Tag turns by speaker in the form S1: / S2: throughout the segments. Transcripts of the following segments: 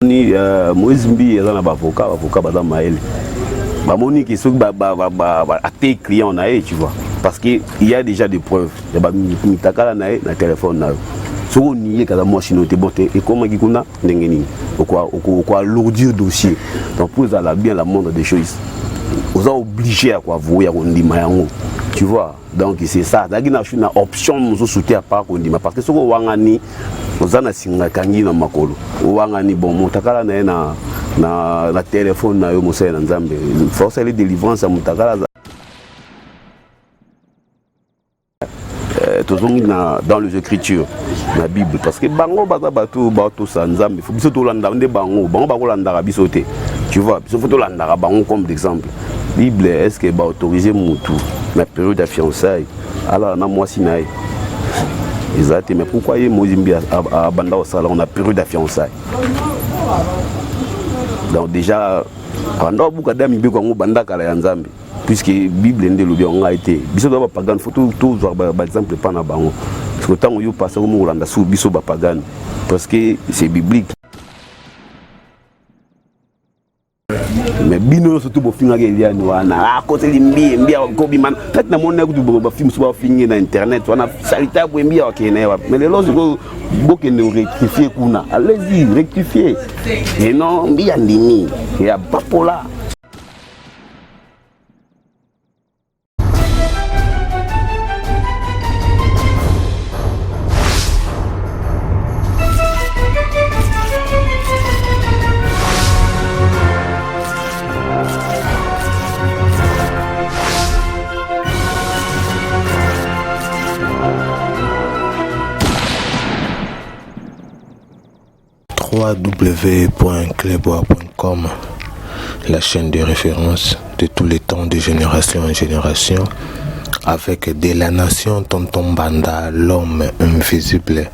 S1: ni Moïse Mbi est un avocat madame Maël. Moni qui sont athée client naé, tu vois, parce que il y a déjà des preuves. Il y a mi takala naé na téléphone na. So on y est quand moi chinois te boté et comment qui kuna ndengeni. Quoi lourdir dossier. Donc pour ça bien la moindre des choses. Vous êtes obligé à quoi vous tu vois, donc c'est ça. Il y a une option nous soutient pas qu'on dit parce que ce que wangani vous en a singa kangi na makolo. Wangani bon mutakala na téléphone na yo mosé na nzambe. Force les délivrances à mutakala dans les écritures la Bible parce que bango bato sa nzambe faut biso to landa nde bango ba ko landa bisoté tu vois biso faut to landa bango comme d'exemple Bible est-ce que ba autoriser mutu la période de fiançailles alors na moi sinaï exactement mais pourquoi y Mozimbi à banda au salon on a période de fiançailles donc déjà banda buka dami bi ko banda kala ya nzambe puisque Bible ndé lobi on a été biso do ba pagan faut tout par exemple pas na bango parce que tant on y passe comme on landa sous biso ba pagan parce que c'est biblique mais bino surtout bo finga Eliane wana côté limbi mbia ko bi man peut-être na mon du ba film so ba fingi na internet wana salita bo mbia ok na mais les loges go boke ne rectifier kuna allez-y rectifier et non mbia ndimi ya papola.
S2: www.clebois.com, la chaîne de référence de tous les temps, de génération en génération, avec de la nation Tonton Banda, l'homme invisible,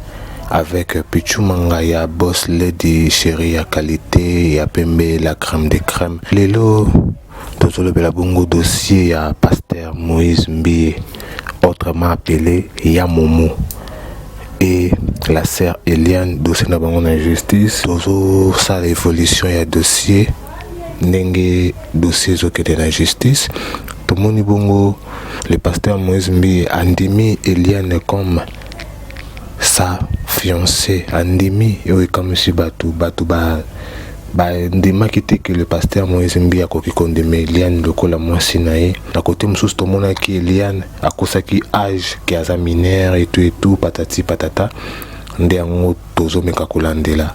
S2: avec Pichu Mangaya, Boss Lady, Chérie à qualité, à Pembe, la crème des crèmes. Lélo, Tozolo Belabongo dossier à Pasteur Moïse Mbi, autrement appelé Yamomo. Et la sœur Eliane, dossier na bango na justice, toujours ça l'évolution y a dossier, n'enge dossier zokete na justice. Tout le monde bongo, le pasteur Moïse Mbi andimi Eliane comme sa fiancée, andimi et comme si batou ndima kité que le pasteur Moïse Mbi a koki kondeme Eliane lokola mwasi na ye na côté msusu tomona ki Eliane akosaki âge ki aza mineur et tout patati patata nde yango tozomeka kolandela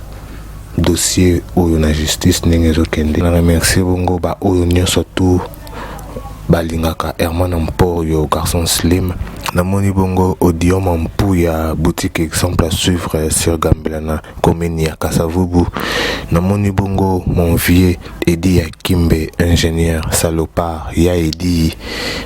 S2: dossier oyo na justice ndenge ezokende. Na remercie bongo ba oyo nyonso tout balingaka Herman Mpoyo garçon slim namoni bongo audio mampu ya boutique exemple à suivre sur Gambelana commune ya Kasavubu. Namoni bongo mon vieux Edi Akimbe ingénieur salopard ya Edi.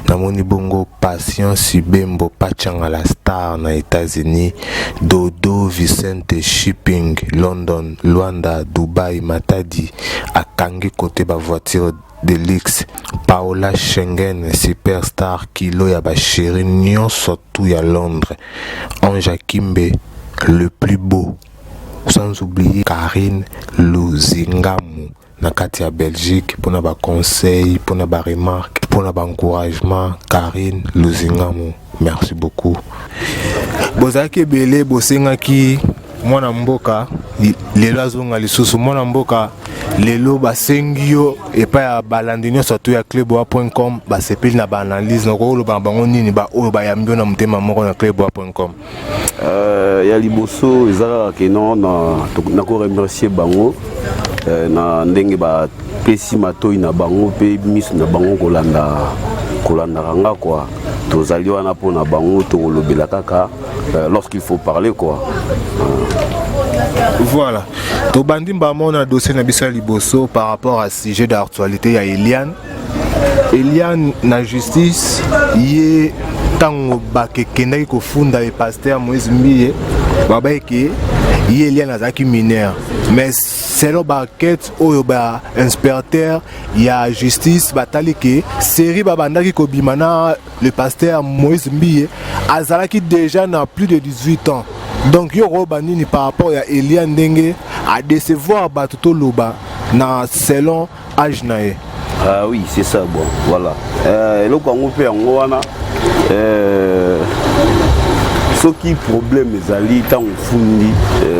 S2: Namoni bongo Patience Bembo Pachanga la star na États-Unis, Dodo Vicente Shipping London Luanda Dubai Matadi akangi côté ba voiture de luxe, Paola Schengen superstar kilo ya ba chéri nyonso tout ya Londres, Ange Kimbe le plus beau, sans oublier Karine Luzingamu na kati ya Belgique pour na ba conseil, pour na ba remarque, pour na ba encouragement. Karine Luzingamu, merci beaucoup. Bozaki belé bosengaki mwana mboka lelo azonga lisusu mwana mboka lelo basengi yo epa ya balandi nyonso to ya clebois.com basepeli na baanalyse na koloba bango nini ba oyo bayambi na motema moko na clebois.com.
S1: Ya liboso ezalaka ke non na ko remercier bango na ndenge ba pesi matoi na bango pe miso na bango kolanda nga quoi. Tozali wana pona bango to lobela kaka lorsqu'il faut parler quoi.
S2: Voilà. To bandi mbamo na dossier na biso liboso par rapport à sujet d'actualité ya Eliane. Eliane na justice yé tango bakekendaki kofunda le pasteur Moïse Mbi babaiki yé Eliane azaki mineur. Mais selon ba quête oyo ba inspecteur ya justice batali ke série babandaki kobimana le pasteur Moïse Mbi azalaki déjà na plus de 18 ans. Donc yo robanini par rapport à Eliane ndenge à décevoir Batuto Loba na selon âge nae.
S1: Ah oui, c'est ça, bon, voilà. Le Congo fait en Wana, ce qui problème les alliés, tant on fournit,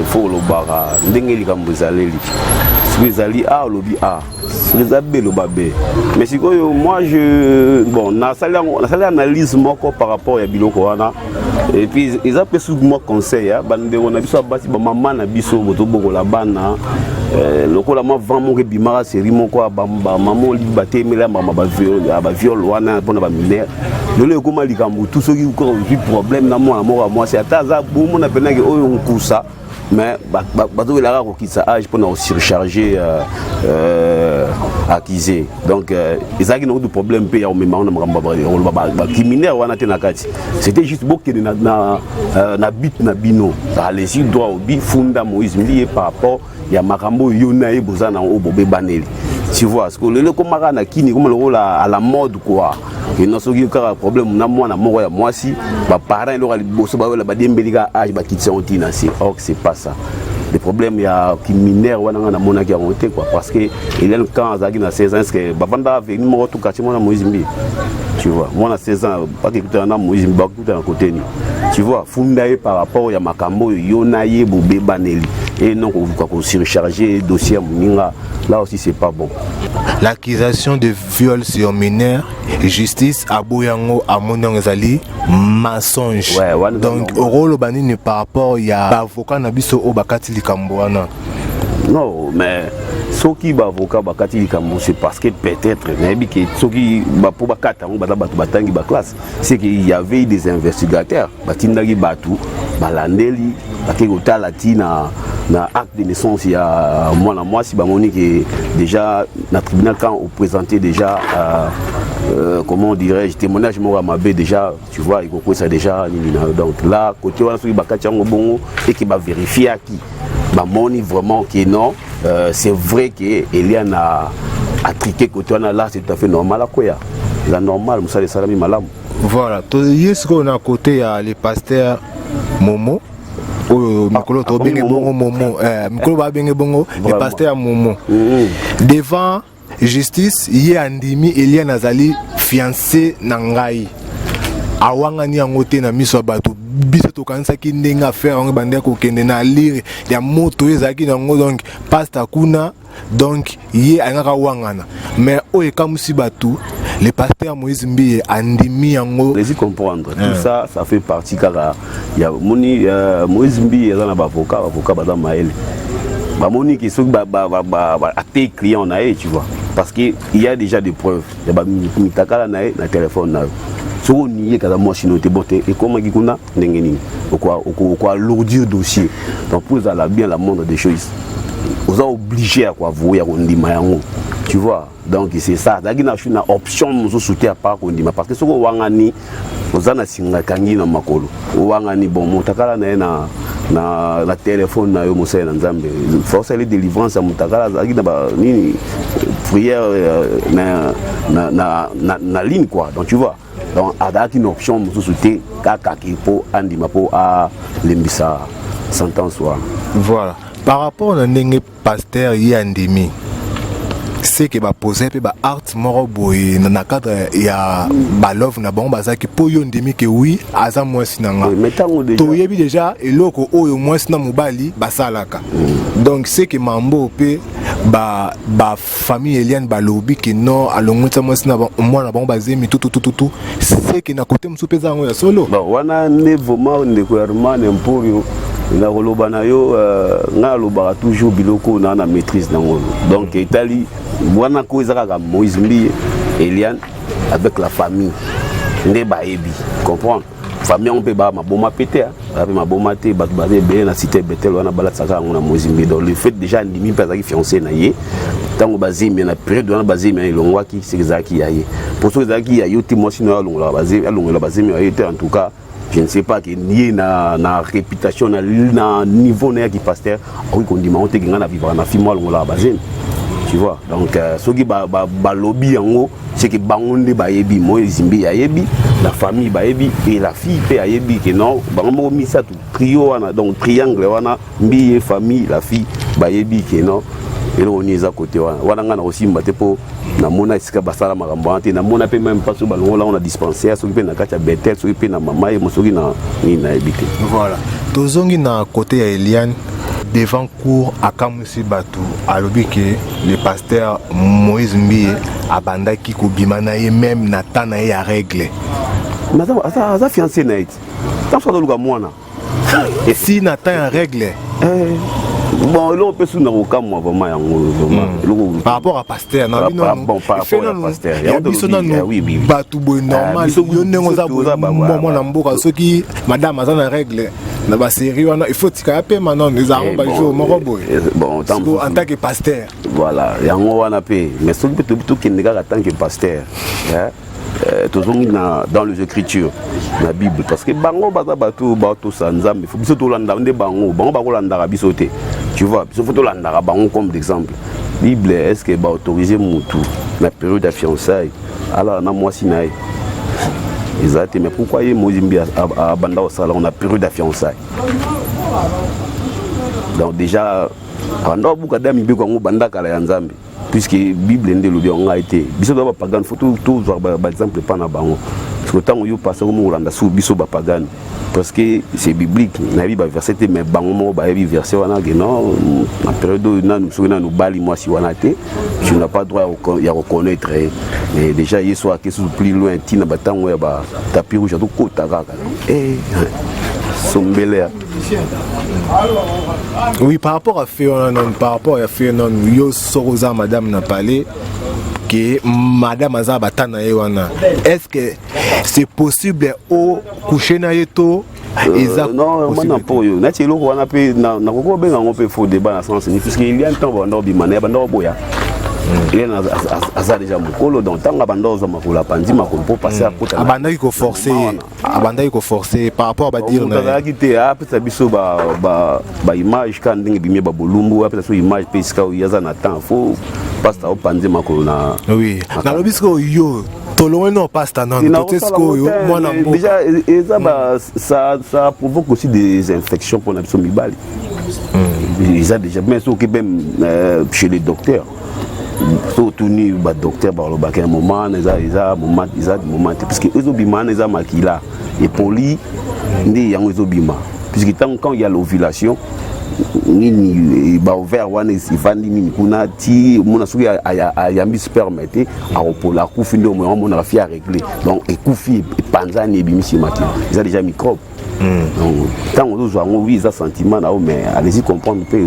S1: faut le bara, n'engeli comme vous allez li. Ce les alliés a lobby a, ce les abé le babé. Mais si moi je, bon, na salle analyse moi par rapport à Biloko Wana, et puis ils appellent souvent moi conseil, bande on a vu ça bâti, maman na biso motobo la bana. Lokola ma vraiment que bimara série mon quoi maman li baté mais là maman ba viol wana pona ba mineur le comment li kambu tout ce qui eu problème na moi c'est ataza bon on appelle que oyo nkusa mais bato il a qui ça âge pour surcharger accusé donc ils a qui de problème payer au même on ba criminel wana te na kati c'était juste beaucoup na bit na bino ça les droit au bi funda Moïse lié par rapport il y a Makambo Yonaï Bozana au Bobé Baneli. Tu vois, parce que le Komara na kini comme le rôle à la mode quoi. Et non ce qui est un problème na moi si ba parents leur ali bosso ba la ba dembeliga âge ba kitse ontina c'est or c'est pas ça. Le problème il y a qui mineur wana na mona qui a monté quoi parce que il est quand azaki na 16 ans est-ce que ba banda avec numéro tout quartier moi na Moïse Mbi. Tu vois, moi na 16 ans pas que tout na Moïse Mbi ba tout à côté ni. Tu vois, fundaye par rapport à Makambo Yonaï Bobé Baneli. Et non, on surcharger le dossier là aussi c'est pas bon.
S2: L'accusation de viol sur mineur, justice à Boyango à Monangzali, mensonge. Ouais, donc au rôle banini par rapport il y a avocat Nabiso Obakati Likamboana.
S1: Non, mais ce qui va avocat Bakati Likambo c'est parce que peut-être mais que ce qui va pour Bakata on batangi ba classe, c'est qu'il y avait des investigateurs, batindagi batu, balandeli, bakegota latina na acte de naissance il y a moi si bamoni que déjà na tribunal quand on présentait déjà comment dirais-je témoignage moi mabé déjà tu vois il ça déjà donc là côté on sur bakati ngo bongo et qui va vérifier à qui bamoni vraiment que non c'est vrai que Eliane a triqué côté on là c'est tout à fait normal à quoi la normal musa les salami malam
S2: voilà to yes qu'on a côté à les pasteurs Momo Mikolo to benge bongo Momo Mikolo ba benge bongo le pasteur Momo devant justice ye andimi Eliane azali fiancé na ngai awangani yango te na miso bato biso to kanisa ki ndenga faire on bande ko kende na lire ya moto ezaki nango donc pasteur kuna donc ye angaka wangana mais o ekamusi bato le pasteur Moïse Mbi andimi yango
S1: les comprendre tout ça ça fait partie car il y a moni Moïse Mbi il y a un avocat bada mael ba moni qui sont ba até client na tu vois parce que il y a déjà des preuves il y a ba mitakala na téléphone na so on y est quand moi chino te boté et comment qui kuna ndengeni quoi lourdir dossier donc pour ça bien la moindre des choses vous êtes obligé à quoi vous ya ndima yango tu vois donc c'est ça dagi na une option nous soutenir par ndima parce que ce ko wangani ozana singa kangi na makolo wangani bon mutakala na téléphone na yo mosala na nzambe force les délivrance à mutakala dagi na nini prière na ligne quoi donc tu vois donc adaki une option nous soutenir kaka kipo andima po a lembisa sentence wa
S2: voilà par rapport à ndenge pasteur Yandemi c'est que ba poser pe ba art moro boy na cadre ya ba love na bon bazaki po yo ndemi que oui aza mwasi nanga to yebi déjà eloko oyo mwasi na mobali basalaka donc c'est que mambo pe ba famille Eliane ba lobby que non alongwetsa mwasi na mwana bon bazemi tout c'est que na côté msupeza ngo ya solo
S1: ba wana ne vraiment ne ko hermane emporio na roloba na yo nga loba toujours biloko na maîtrise nango donc Italie wana ko ezaka Moïse Mbi Eliane avec la famille nde ba ebi comprendre famille on peut ba maboma pété avec maboma té ba bien na cité Betel wana bala saka ngona Moïse Mbi donc le fait déjà ndimi pasaki fiancé na ye tango bazimi na période wana bazimi ilongwaki c'est ezaki yaye pour ceux ezaki ya yo timo sino alongola bazimi yaye en tout cas je ne sais pas que ni na réputation na niveau na qui pasteur oui qu'on dit on te gagner na vivre na film la bazine tu vois donc ce qui ba lobby yango c'est que bangonde ba yebi Moïse Mbi yebi la famille ba yebi et la fille pe yebi que non bango mi ça tout trio wana donc triangle wana Mbi famille la fille bayebi ke non eloko ni eza côté wana nga na kosimba te mpo namona esika basala makambo wana te namona mpe même pas so balongola ngo na dispensaire soki mpe na kati ya betel soki mpe na mama ye soki na nini nayebi te.
S2: Voilà, tozongi na côté ya Eliane devant cour akamwisi bato alobi ke le pasteur Moïse Mbie abandaki kobima na ye même na temps na ye ya règle.
S1: Mais aza fiancé na ye ti ntanso azoluka mwana
S2: si na temps ya règle.
S1: Bon, là on peut soutenir au cas moi vraiment
S2: par rapport à pasteur non
S1: bon par rapport à pasteur
S2: oui batou boy normal yo nengo za moi na mboka soki madame azana règle na ba série wana il faut tika pe maintenant nous avons ba jour moko boy bon en tant que pasteur
S1: voilà yango wana pe mais soki tout kendeka en tant que pasteur toujours dans les écritures la Bible parce que bango baza bato sanzambe faut biso to landa nde bango bakolanda biso te tu vois biso faut to landa bango comme d'exemple Bible est-ce que ba autoriser mutu na période de fiançailles alors na moi sinaï exact mais pourquoi ye Mozimbi a banda au salon on a période de fiançailles donc déjà banda buka dami biko ngo banda kala ya nzambe puisque Bible ndé lobi on a été biso ba pagan faut tout par exemple pas na bango parce que tant yo passer comme Rwanda sous biso ba pagan parce que c'est biblique na bi ba verset mais bango mo ba bi verset wana que non en période na nous bali moi si wana té tu n'as pas droit à reconnaître mais déjà hier soir que sous plus loin tina batango ya ba tapis rouge tout kota kaka sombelea.
S2: Oui, par rapport à Féonon, yo soroza madame n'a parlé que madame aza batana yewana. Est-ce que c'est possible au coucher na yeto
S1: non, moi non pour yo. Na tilo wana pe na ko benga ngo pe faux débat na sens ni parce qu'il y a un temps bando bimane bando boya. Il y a déjà mokolo donc tant abando za makula pandi makolo pour passer à côté.
S2: Abandaki ko forcer par rapport à dire
S1: na. Na kité a peut biso ba image kan ndenge bimye ba bolumbu peut so image pe iska o yaza na temps faut passer au pandi makolo na.
S2: Oui. Na lobisko yo tolongeno passer non totesko yo mwana mbo.
S1: Déjà ça provoque aussi des infections pour na biso mibali. Ils ont déjà même chez les docteurs. Surtout ni ba docteur ba loba ke moment ils moment parce que eux obima ils makila et poli ndi yango ezobima puisque tant quand il y a l'ovulation ni ba ouvert wana ifandi ni kuna ti mona suki ayambi spermete aropola kufi ndo mona rafi a régler donc et kufi panzani ebimisi makila ils ont déjà microbe. Tant on doit oui ça sentiment là mais allez-y comprendre peu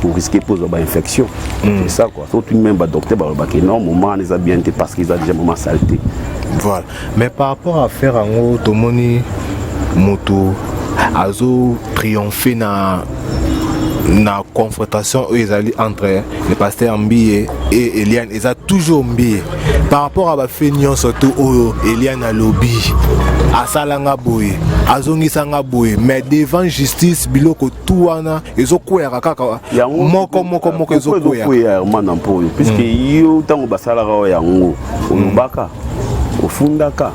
S1: pour risquer poser une infection c'est ça quoi surtout même ba docteur ba non moment les a bien été parce qu'ils a déjà moment saleté
S2: voilà mais par rapport à faire en haut tomoni moto azo triompher na confrontation entre le pasteur Mbie et Eliane ils a toujours Mbie par rapport à la feignant surtout Eliane a lobby à salanga boye azongisa nga boye mais devant justice biloko tuana ezokwera kaka moko ezokwera
S1: mana mpo puisque yo tango basala ka yango olubaka ofundaka.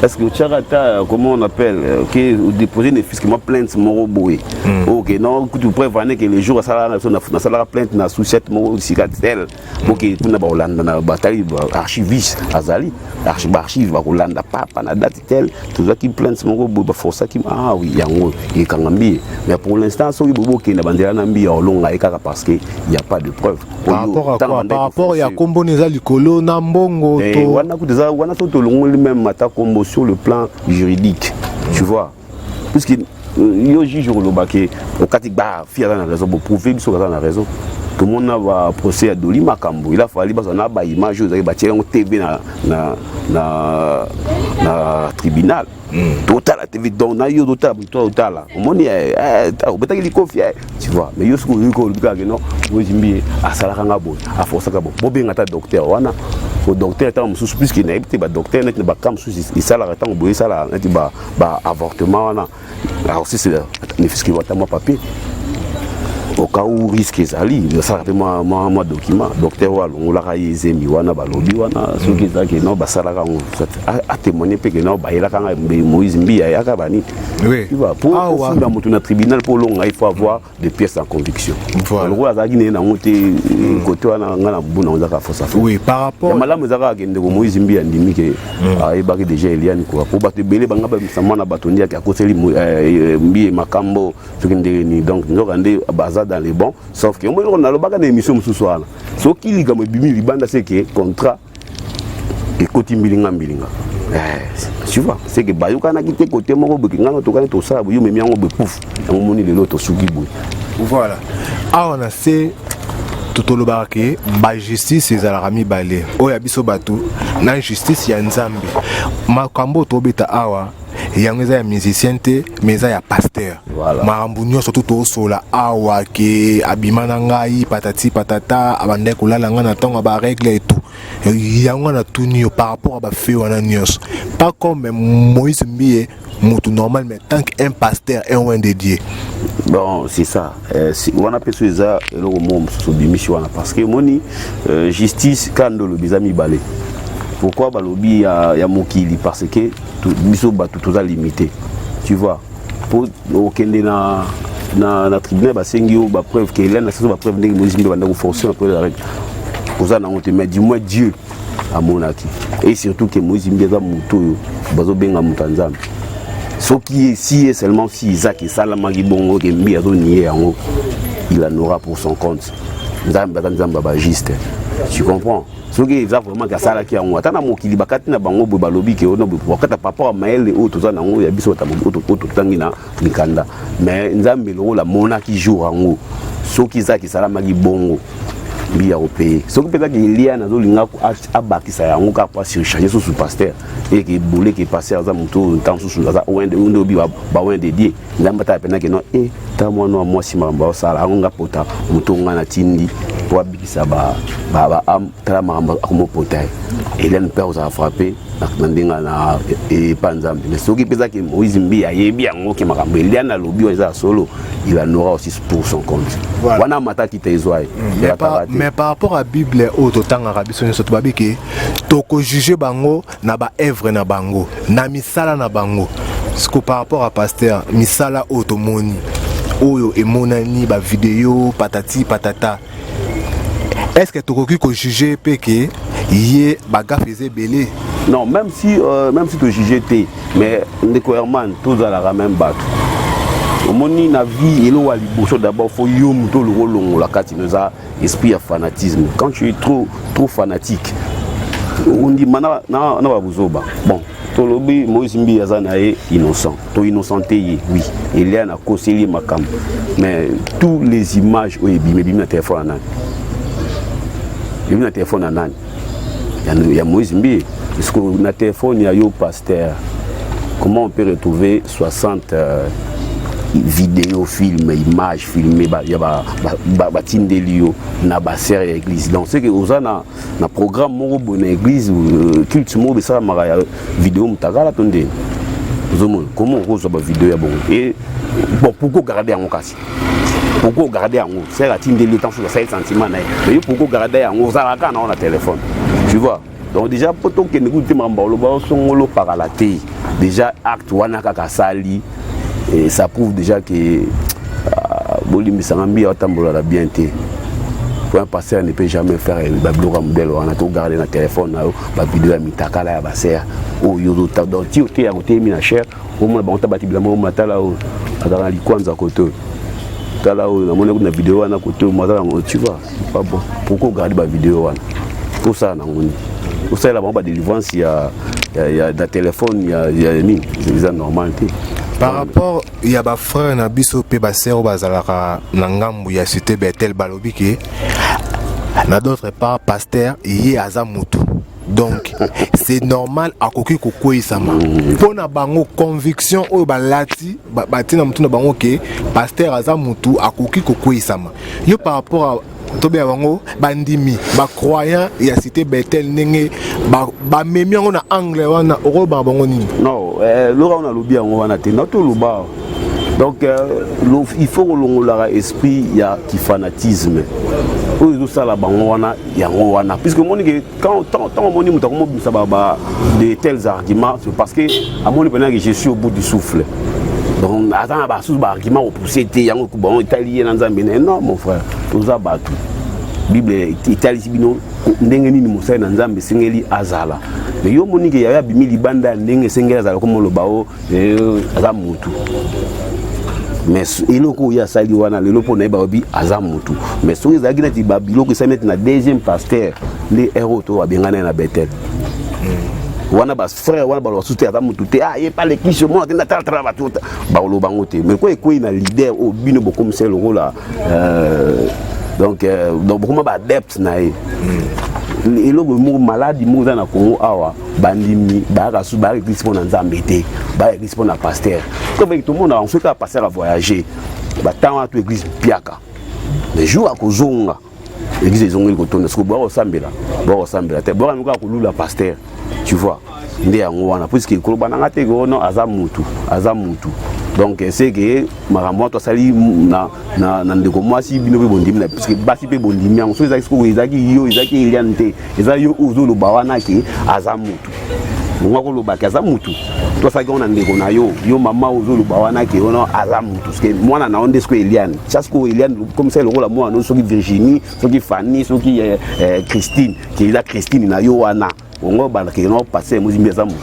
S1: Est-ce que tu as comment on appelle que déposer une fiscalement plainte mon boy ok non tu prévenir que les jours ça na sala plainte na sous-chef mon cicatel ok pour na Hollande na bataille archiviste azali archive ba Hollande papa na date tel tout ça qui plainte mon boy ba força qui ah oui yango et kangambi mais pour l'instant so bobo ki na bandela na mbi olonga ekaka parce que il y a pas de preuve
S2: par rapport ya kombo neza likolo na mbongo
S1: to wana kuteza wana to longo même combo sur le plan juridique, tu vois, puisque yo juge le baquet au Katiba fier dans la raison pour prouver que dans la raison. Tout le monde a procès à Doli Makambo. Il a fallu parce qu'on a ba image vous avez bâti un TV na tribunal. Total la TV donc na yo total là. On moni au betaki li confier, tu vois. Mais yo ce que ko luka que non, moi jimbi a salaka ngabo, a força ngabo. Bobe ngata docteur wana. Au docteur tant sous plus qu'il n'a été ba docteur net ba kam sous il salaka tant boye sala net ba avortement wana. Alors si c'est ne fils qui va ta papier. Au cas où risque ezali ça rappelle moi document docteur wa longola ka yezemi wana balobi wana soki zaki no basala ka a témoigner pe que no ba ila ka Moïse Mbia ya ka bani
S2: Oui.
S1: Tu vois, pour dans mon tribunal pour long, il faut avoir des pièces en conviction.
S2: Voilà.
S1: Oui, par rapport. Madame Zara qui est de Moïse Mbi andimi que a ébarqué déjà Eliane quoi. Pour battre belé banga ba samana batondia qui a côté Mbi Makambo donc nous rendez bazar dans les bons sauf que on a le baga d'émission ce soir. Ce qui liga me bimi libanda c'est que contrat et côté mbilinga. Tu vois, c'est que Bayuka n'a quitté côté mon bokinga to kana to ça bu memi ngo be pouf. On moni le loto sugi boy.
S2: Voilà. Ah on a c'est tout le barake ba justice ezalaka mibale oyo ya biso bato na justice ya nzambe makambo tobeta awa yango eza ya musicien te mais eza ya pasteur makambo nyonso to tosola awa ke abima na ngai patati patata abandai kolala nga na ntongo ba règle et tout yango na tuni yo par rapport à ba fait wana nyonso pas comme Moïse Mbie mutu normal mais tant qu'un pasteur est un dédié.
S1: Bon, c'est ça. On appelle ça le mot parce que moni justice quand le bizami balé. Pourquoi balobi ya mokili parce que biso batu tout a limité. Tu vois. Pour okende na tribunal ba sengio ba preuve que là na ba preuve ndenge Moïse Mbie banda ko forcer un peu la règle. Pour ça na on te met du moins Dieu à monaki. Et surtout que Moïse Mbie za mutu bazo benga mutanzam. Ce qui est si seulement si Isaac et Salamagi Bongo qui Mbi nié en il en aura pour son compte. Nzamba juste. Tu comprends? Ce qui est vraiment que ça là qui a on attend mon kili bakati na bango balobi ke ono wakata papa mael et autres za nango ya biso tamu auto tangina nikanda. Mais Nzambe lo la mona qui joue en ce qui Isaac et Salamagi Bongo Mbi au pays. Ce qui peut-être qu'il y a dans linga abaki ça yango ka pas surcharger sous pasteur et que boulé qui passer à muto temps sous ça on obi ba wen dédié ndamba ta pena que non et ta moi no moi si mamba ça la nga pota muto nga na tindi pour abikisa ba am tra mamba comme pota Hélène père ça a frappé na ndinga na et panzambe mais ce qui peut-être que Moïse Mbi a yebi yango ki makambo Eliana lobi za solo il en aura aussi pour son compte. Wana mata ki tezoai.
S2: Mais par rapport à Bible auto tanga rabiso nso to babiki to ko juger bango na ba œuvre na bango na misala na bango. Ce que par rapport à pasteur misala automoni oyo emonani ba vidéo patati patata. Est-ce que tu ko juger peke yé baga faisait belé?
S1: Non, même si tu juges t'es mais ndeko tout à la même battu. Moni na vie et lo aliboso d'abord faut yom to le rolongo la katinoza esprit à fanatisme. Quand tu es trop fanatique on dit mana na ba buzoba. Bon, to lobi Moïse Mbi azana est innocent. To innocenté oui, il y a na koseli makam. Mais tous les images au ebi na téléphone na. Na téléphone na. Il y a Moïse Mbi parce que na téléphone il y a yo pasteur. Comment on peut retrouver 60 vidéos, films, images filmées, il y a Tindelio, na basser église. Donc c'est que aux na programme mon bon église culte mo be ça mara vidéo mutagala tonde. Comment on reçoit la vidéo bon et bon pourquoi garder en casse? Pourquoi garder en c'est la Tindelio tant sur 7 cm mais pourquoi garder en ça là on a téléphone. Tu vois? Donc déjà pour ton que nous mamba lo ba son lo par la télé. Déjà acte wana kaka sali. Et ça prouve déjà que Bolimi Sangambi a tambola bien été. Pour un pasteur ne peut jamais faire un bloc modèle. On a tout gardé dans le téléphone, la vidéo à Mitakala, à Basser, au Yodo Tadon, Tio, à côté, Mina cher, au moins, on t'a bâti le mot Matala, dans les coins à côté. Tala, on a une vidéo à côté, tu vois, c'est pas bon. Pourquoi garder la vidéo? Pour ça, pour ça, la bombe de délivrance, il y a des téléphones, il y a des normalités.
S2: Par rapport il y a ba frère na biso pe ba sœur bazalaka na ngambu ya cité Bethel balobiki na d'autre part pasteur yé azamutu donc c'est normal akoki kokoisama pona bango conviction o balati batina mutu na bango ke pasteur azamutu akoki kokoisama yo par rapport à Tobé Bango, bandimi, ba croyant, il y a cité Bethel, nenge, ba memi on a anglais, on a roba bangoni.
S1: Non, l'ora on a lobby on a été notre loba. Donc il faut que l'on ait esprit, il y a qui fanatisme. Pour tout ça là, bangoana, il y a wana. Puisque mon quand mon dit comment ça va de tels arguments, c'est parce que à mon niveau je suis au bout du souffle. donc attends ba sous ba argument opposé te yango ko bon italien na nzambe non mon frère toza batu Bible Italie sibino ndenge nini mosai na nzambe sengeli azala mais yo monike ya bimi libanda ndenge sengeli azala comme lo bao aza mutu mais eloko ya sali wana lelo po na ba bi aza mutu mais so ezaki na ti babiloko sa mettre na deuxième pasteur les héros to abengana na Bethel wana bas frère wana ba lo souté aza mutu te ye pas les clichés moi na travail tout ba lo bango te mais quoi na leader au bino bo comme c'est le rôle là donc beaucoup d'adeptes nae et le mot malade mo na Congo awa bandimi ba ka su ba église pour nzambe te ba église pour na pasteur comme tout le monde en fait ka pasteur à voyager ba tant à toute église piaka les jours à kozonga église ezonga ko tona sko ba osambela te ba ka ko lula pasteur tu vois ndé yango wana puisque ko bana ngate ko no aza mutu donc c'est que makambo to sali na ndeko mwasi bino be bondimi na parce que basi pe bondimi en so ezaki iliante eza yo uzulu bawana ki azamutu ngako lo baki azamutu to saki on ndeko na yo mama uzulu bawana ki ono azamutu parce que mwana na onde sko Eliane chasko Eliane comme ça le rôle moi no soki Virginie soki Fanny soki Christine qui est la Christine na yo wana on va que non passer mo zimbi azamutu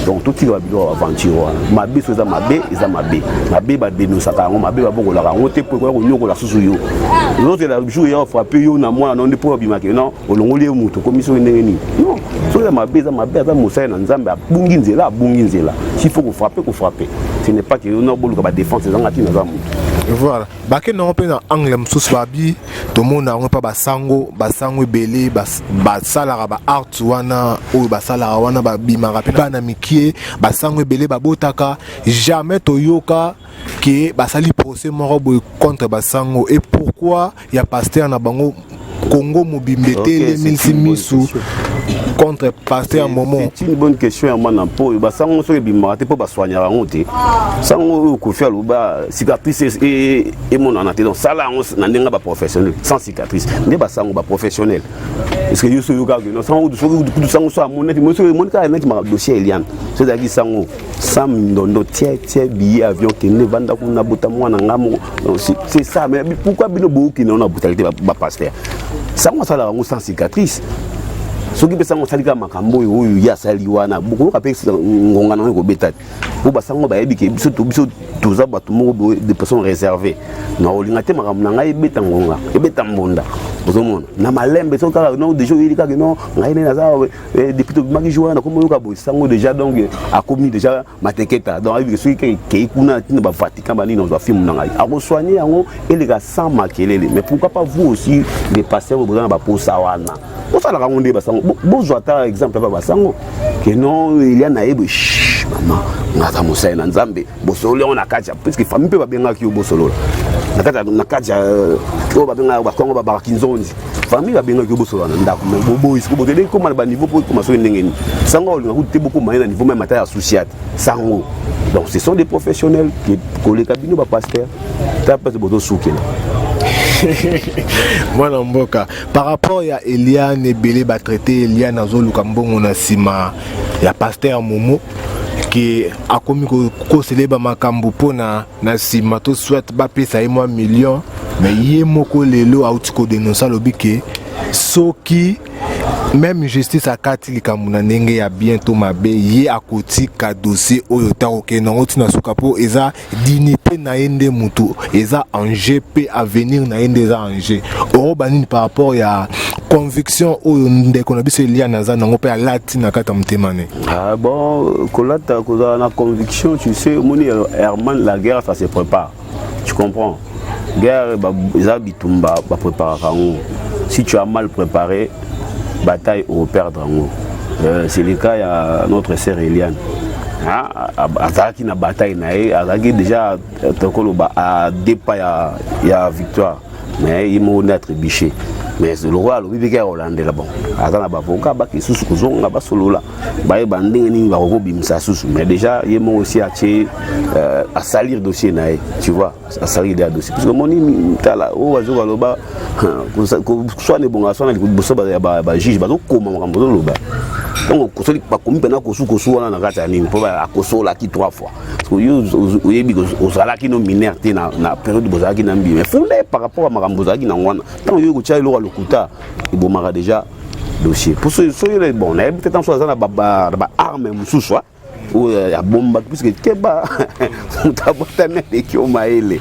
S1: donc tout il va bien aventure mabe so za mabe ba denosaka ngo mabe ba bokola ngo te po ko nyokola susu yo l'autre la jour ya frapper yo na moi non de po bimaka non olongoli mutu komiso ndenge ni non so za mabe za mosai na nzambe abungi nzela s'il faut ko frapper ce n'est pas que non boluka ba défense za ngati na za mutu
S2: voilà baké non pe na angle msusu babi to mona ngo pa basango belé basala ba art wana o basala wana ba bimaka pe na mikie basango belé babotaka jamais toyoka que basali procès moko boy contre basango et pourquoi il y a pasteur na bango Congo Mobimbete les 1600 contre pasteur moment.
S1: C'est une bonne question moi na po basango so bimaka po baswanya bango te sango ko faire loba cicatrice et mon anaté donc ça là on na ndenga ba professionnel sans cicatrice ne basango ba professionnel est-ce que yo so yoka no sango du sango so amonete mo so monika net ma dossier Eliane so dagi sango sam ndondo tie billet avion qui ne vanda ko na bota mwana ngamo c'est ça mais pourquoi bino boki na brutalité ba pasteur sango ça là sans cicatrice soki pesa ngo salika makambo oyo ya sali wana beaucoup kapesa ngongana ko betati po basango ba yebi ke biso toza batu mo de personnes réservées na olinga te makambo na ngai beta ngonga ebeta mbonda bozomona na malembe so kaka no déjà il ka non ngai na za depuis to maki joana na komo yoka bo sango déjà donc a commis déjà mateketa donc avec ceux qui kuna tina ba Vatican ba ni no za film na ngai a ko soigner yango eleka sans makelele mais pourquoi pas vous aussi les pasteurs vous besoin ba posa wana on ça la raconter basango bonjour ta exemple ba basango que non il y a na ebo maman ngata mosai na nzambe bosolo on akaja parce que famille pe ba benga ki bosolo na kaja to ba benga ba kongo ba barakinzonzi famille ba benga ki bosolo na ndako mais bobo isko bote de comment ba niveau pour commencer ndenge ni sango on a beaucoup moyen na niveau même mata associate sango donc ce sont des professionnels qui collègues bino ba pasteur ta pas bodo soukela
S2: Moi mboka par rapport à Eliane et Belé ba traité Eliane azoluka mbongo na sima ya pasteur Momo qui a commis ko célèbre makambo pona na sima to souhaite ba pesa moi million mais yé moko lelo auti ko dénoncer lobike soki même justice a kati likamuna ndenge ya bientôt mabe yé à côté ka dossier oyo ta oké na oti na sukapo eza dignité na yende mutu eza enjeu pe avenir na yende eza enjeu oro banini par rapport ya conviction oyo ndeko na biso Eliane naza nango pe alati na kata mtemane.
S1: Ah bon kolata koza na conviction tu sais moni Herman la guerre ça se prépare tu comprends guerre eza bitumba ba préparer kango si tu as mal préparé bataille au perdre en haut. C'est le cas à notre sœur Eliane. Azaki na bataille nae, azaki déjà à deux pas ya victoire. Mais il m'a être biché. Mais le roi le bébé hollandais là bon. Azana ba avocat ba ki susu kozonga ba solo là. Ba banding ni ba ko bimsa susu. Mais déjà il m'a aussi à salir dossier nae, tu vois, à salir des dossiers. Parce que mon ni tala o wazo loba soit les bons soit les juge ba ko koma makambo loba. donc ko soli pa komi pena ko su wana na kata nini po ba ko sola ki 3 fois parce que yo yebi ko osala ki no minerte na période bozala ki na mbi mais fondé par rapport à makambo zaki na wana tant yo ko tshai lo lokuta ibomaka déjà dossier pour ce les bon na peut-être en soit na ba arme mususu ou ya bomba puisque keba mutabota mele ki o maele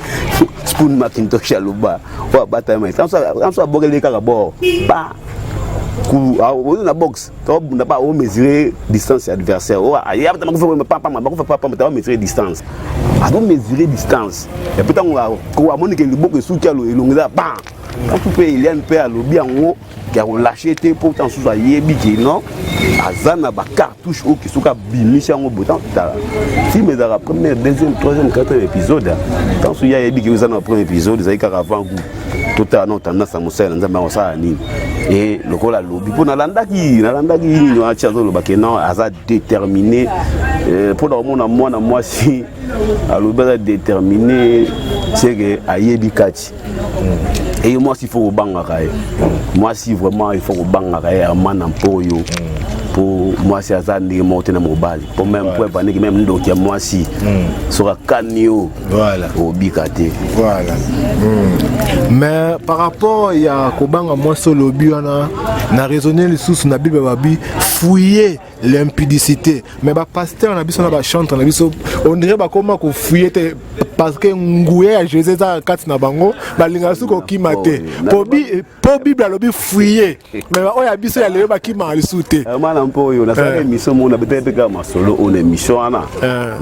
S1: spoon Macintosh aluba wa bata mais en soit bogele kaka bo ba ku na box to na ba o mesurer distance adversaire o ya ba ma mesurer distance a do mesurer distance et peut-être ko amoni ke liboko sukia lo elonga ba on peut il y a un peu à lobi en qui a lâché tes pourtant sous à yebi qui non azana ba cartouche au qui souka bimisha en bouton si mais dans la première deuxième troisième quatrième épisode quand sous ya yebi qui vous en premier épisode ça y avant goût total non tendance à mosala nzamba osala nini et le col à lobby pour nalandaki ni no acha zo lo ba que non aza déterminé pour le moment moi si à lobby déterminé c'est que ayebi kati. Et moi, s'il faut au bangaraï, moi, si vraiment il faut au bangaraï, à Manampoyo, pour moi, c'est à des montées dans mon bal. Pour même, pour pas que même donc, moi, si, sur un canio, voilà, au Bikate.
S2: Voilà. Mais par rapport il y a Kobanga, moi, sur le but, on a raisonné les sous, on a Bibi, fouiller l'impudicité. Mais bah, pasteur, on a vu son chante, on dirait comment qu'on fouiller parce que Ngoué a Jésus à Katina Bango, Balingasu qui m'a été. Pour Bible, elle a fouillé. Mais on a vu ça, il y a qui m'a sauté.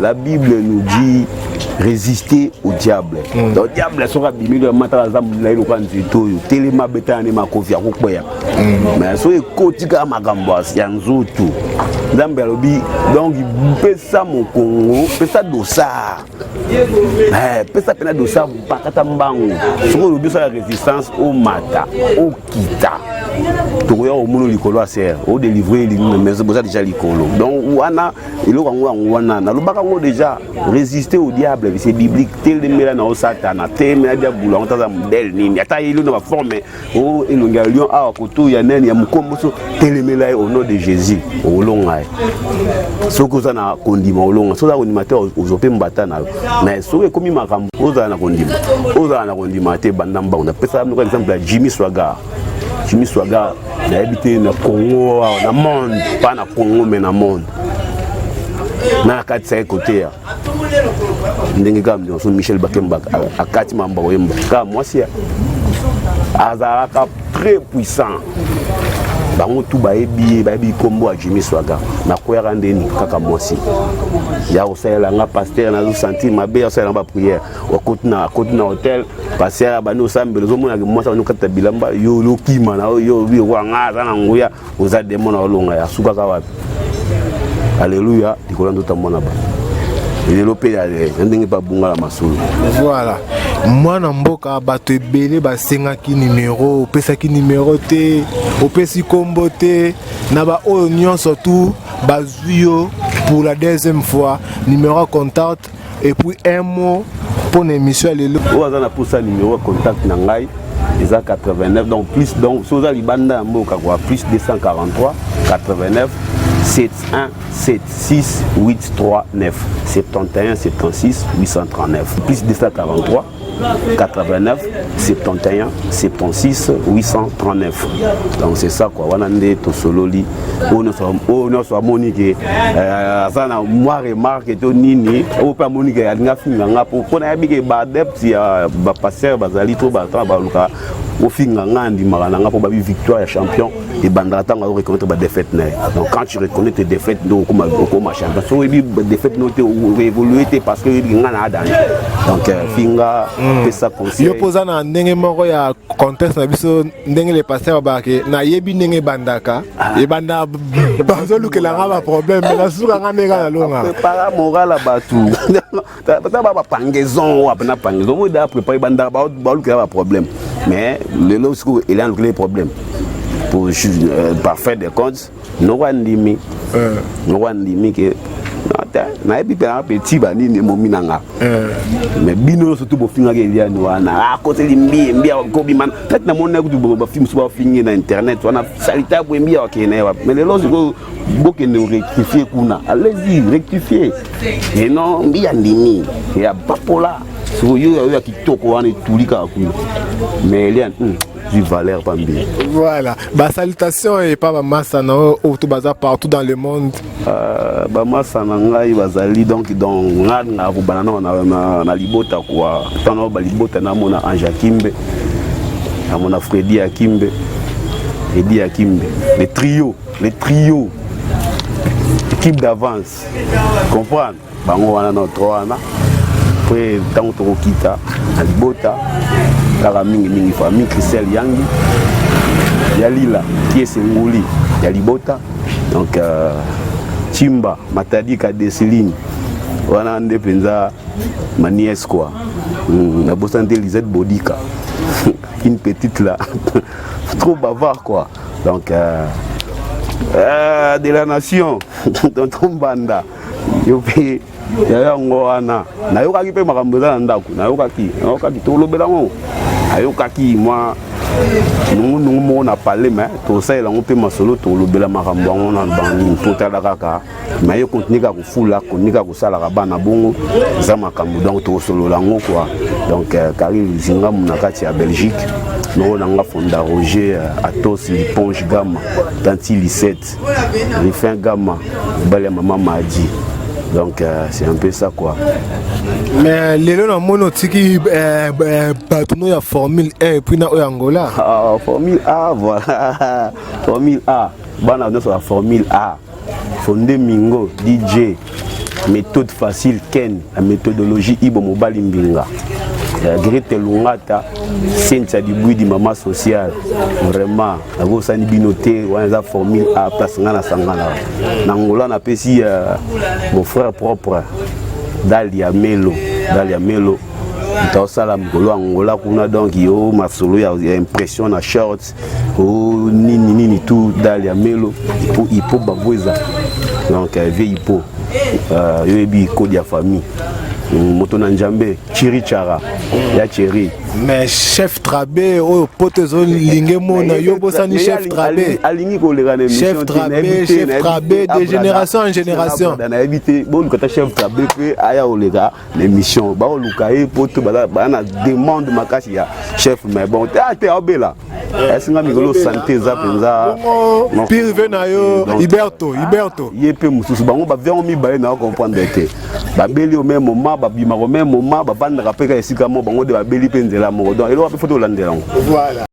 S1: La Bible nous dit résister au diable. Le diable sera bimé de Matazam, Téléma Betane Makovia, mais so e kotika Magambas, Yanzoto. Donc il peut ça mon Congo, peut ça dossard. Peut ça pena dossard, Bakatambango. Sur le but de la résistance au Mata, au Kita. Donc au monde likolo ser, au délivrer mais c'est déjà likolo. Donc wana ilo wana na lobaka ngo déjà résister au diable, c'est biblique tel de mela na Satana, tel mela dia bula ontaza modèle nini. Ata ilo na forme o elonga lion a koto ya nene ya mukomboso tel mela au nom de Jésus. O longa. Soko za na kondima o longa, so za kondimate ozope mbata na. Mais so komi makambo oza na kondima. Oza na kondima te bandamba on appelle ça par exemple la Jimmy Swaga. Jimmy Swaga a habité dans le Congo, dans le monde, pas dans le Congo, mais dans le monde. Dans la 4 côté, Michel Bakemba, à 4 membres, moi c'est très puissant. Bango tout baebi combo à Jimmy Swaga na koya randeni kaka mosi ya osela nga pasteur na zo sentir mabe osela ba prière wa kotuna hôtel pasteur bano sambelo zo mona mosa bano kata bilamba yo lokima na yo wi wa nga za na nguya oza demo na olonga ya suka ka wapi alléluia dikolando tamona ba il lopé aller ndenge ba bunga la masolo.
S2: Voilà. Moi na mboka bato ebele basengaki numéro opesaki numéro te opesi kombo te na ba oyo nyonso tout bazuyo pour la deuxième fois numéro contact et puis un mot pour l'émission lelo
S1: oza na posa numéro contact na ngai eza 89 donc plus donc soza libanda mboka kwa plus 243 89 71 76 839 71 76 839 plus 243 89 71 76 839 donc c'est ça quoi wana nde to sololi ono so monique azana moi remarque to nini o pa monique ya nga finga nga po na yabike ba adept ya ba passer bazali to ba ta ba luka au finga nga ndi magana nga po ba victoire ya champion et bandata nga reconnaître ba défaite na donc quand tu reconnais tes défaites donc comme champion so bi défaite no te évoluer parce que nga na danger donc finga pesa conseil
S2: yo poza na ndenge moko ya contexte na biso ndenge les passeurs ba ke na yebi ndenge bandaka e banda bazo lukela nga ba problème na suka nga ndenge na longa
S1: préparer moral à batu peut-être ba pangaison ou apena pangaison mo da préparer banda ba lukela ba problème mais le lorsque il a un problème pour par faire des comptes no one limit que na ebi pe petit ba ni momi nanga mais bino surtout bo finga ke Eliane wana côté limbi mbia ko bi man peut na mon na ko ba film so ba fingi na internet wana salita bo mbia wa kene wa mais les logiques boke ne rectifier kuna allez-y rectifier et non mbia ndimi ya papola so yo ya kitoko wana tulika kuna mais Eliane du valeur pas bien.
S3: Voilà. Bah salutations et pas massa no au tout bazar partout dans le monde.
S1: Bah massa ngai bazali donc dans ngana ko banana na libota quoi. Tano ba libota na mona Anja Kimbe. Na mona Freddy Akimbe. Freddy Akimbe. Les trios. Équipe d'avance. Comprendre. Bango wana no troana. Après tant to kita na libota. Kaka mingi famille Christelle Yangi Yalila qui est Senguli Yalibota donc Chimba Matadi Kadeseline wana nde penza manies quoi na bosante Lisette Bodika une petite là trop bavard quoi donc de la nation tonton Banda yo pe ya ngwana na yo kaki pe makambo za ndako na yo kaki to lobela ngo ayo kaki moi nous on a parlé mais tout ça là on peut masolo to lobela makambo ngo na bani potala kaka mais yo continue ka kufula konika kusala ka bana bongo za makambo donc to solo lango quoi donc Karil Zinga na kati ya Belgique nous on a fondé Roger Atos Liponge Gamma Tanti Lisette Rifin Gamma Bale Maman Madi. Donc c'est un peu ça quoi.
S3: Mais les gens ont monotiki bâtonneau ya Formule 1 et puis na Angola.
S1: Formule A voilà. Formule A. Bana on sur la Formule A. Fondé Mingo DJ. Méthode facile Ken, la méthodologie Ibo Mobali Mbinga. Grete Lungata, Cynthia du bruit du maman social. Vraiment, la grosse binoté, on a formule à place ngana sangana. Nangola na pesi mon frère propre Dalia Melo. Dans salam golo Angola kuna donc yo masolo ya impression na shorts o nini tout Dalia Melo pour ipo babweza. Donc hipo yo ebi code ya famille. Moto na Njambe Chirichara ya Chiri
S3: mais chef Trabé o potezo lingemo na yo bosani chef Trabé
S1: alingi ko leka na
S3: chef Trabé de génération en génération
S1: na éviter bon kata chef Trabé pe aya o leka l'émission ba o lukae poto ba na demande makasi ya chef mais bon te obela esinga migolo santé za penza
S3: pire vena yo Iberto
S1: yepe mususu bango ba vient mi ba na comprendre te ba beli au même moment ba bima au même moment ba banda ka peka esika mo bango de ba beli penzela mo donc elo ba photo landela.
S3: Voilà.